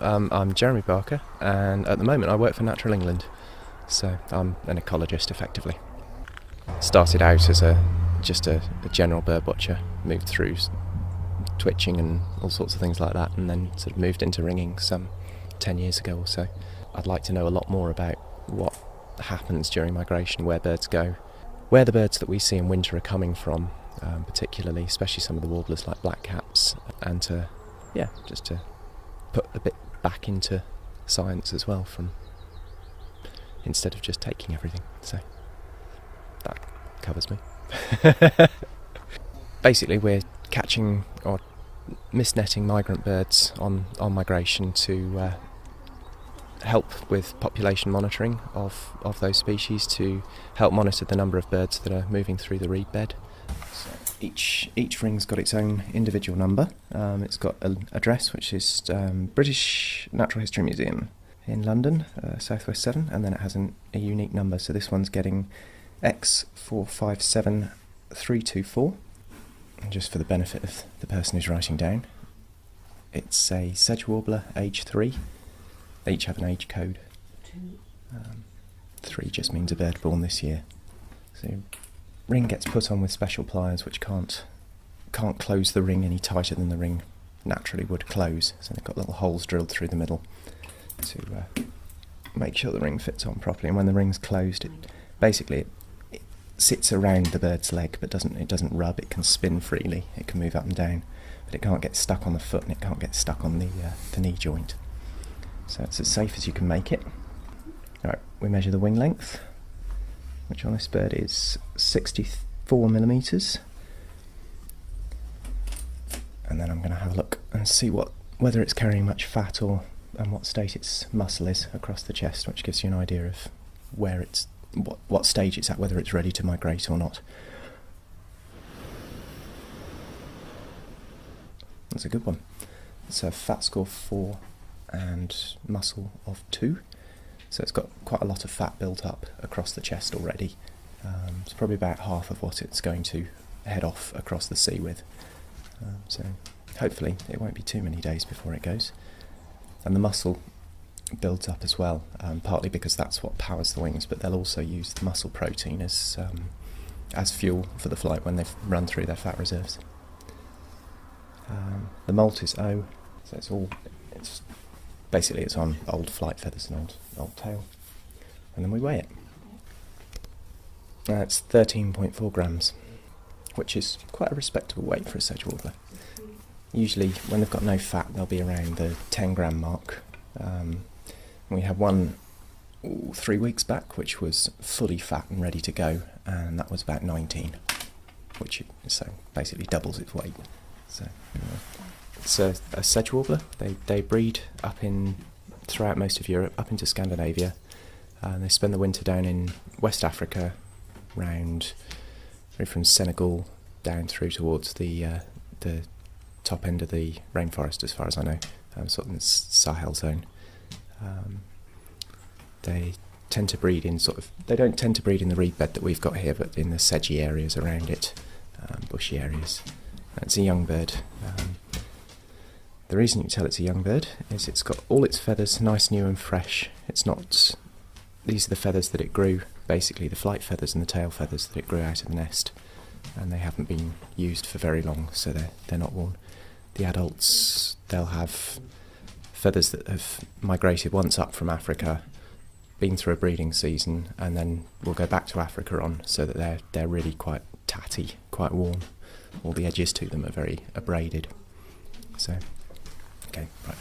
I'm Jeremy Barker, and at the moment I work for Natural England, so I'm an ecologist effectively. Started out as just a general bird watcher, moved through twitching and all sorts of things like that, and then sort of moved into ringing some 10 years ago or so. I'd like to know a lot more about what happens during migration, where birds go, where the birds that we see in winter are coming from, particularly, especially some of the warblers like blackcaps, and to put a bit back into science as well, from instead of just taking everything. So that covers me. Basically, we're catching or misnetting migrant birds on migration to help with population monitoring of those species, to help monitor the number of birds that are moving through the reed bed. So each ring's got its own individual number. It's got an address, which is British Natural History Museum in London, Southwest 7, and then it has a unique number. So this one's getting X457324. And just for the benefit of the person who's writing down, it's a sedge warbler, age 3. They each have an age code. 3 just means a bird born this year. So ring gets put on with special pliers which can't close the ring any tighter than the ring naturally would close. So they've got little holes drilled through the middle to make sure the ring fits on properly. And when the ring's closed, it sits around the bird's leg, but it doesn't rub. It can spin freely. It can move up and down, but it can't get stuck on the foot, and it can't get stuck on the knee joint. So it's as safe as you can make it. Right, we measure the wing length, which on this bird is 64 millimetres. And then I'm going to have a look and see whether it's carrying much fat and what state its muscle is across the chest, which gives you an idea of where it's what stage it's at, whether it's ready to migrate or not. That's a good one. It's a fat score 4 and muscle of 2. So it's got quite a lot of fat built up across the chest already. It's probably about half of what it's going to head off across the sea with. So hopefully it won't be too many days before it goes. And the muscle builds up as well, partly because that's what powers the wings, but they'll also use the muscle protein as fuel for the flight when they've run through their fat reserves. The molt is O, so it's on old flight feathers and old tail, and then we weigh it. It's 13.4 grams, which is quite a respectable weight for a sedge warbler. Usually when they've got no fat, they'll be around the 10 gram mark. We had one 3 weeks back which was fully fat and ready to go, and that was about 19, which so basically doubles its weight. So it's a sedge warbler. They breed throughout most of Europe, up into Scandinavia. They spend the winter down in West Africa, from Senegal down through towards the top end of the rainforest, as far as I know, sort of in the Sahel zone. They tend to breed they don't tend to breed in the reed bed that we've got here, but in the sedgy areas around it, bushy areas. It's a young bird. The reason you can tell it's a young bird is it's got all its feathers nice, new and fresh. These are the feathers that it grew, basically the flight feathers and the tail feathers that it grew out of the nest, and they haven't been used for very long, so they're not worn. The adults, they'll have feathers that have migrated once up from Africa, been through a breeding season, and then will go back to Africa so that they're really quite tatty, quite worn. All the edges to them are very abraded. So, okay, right.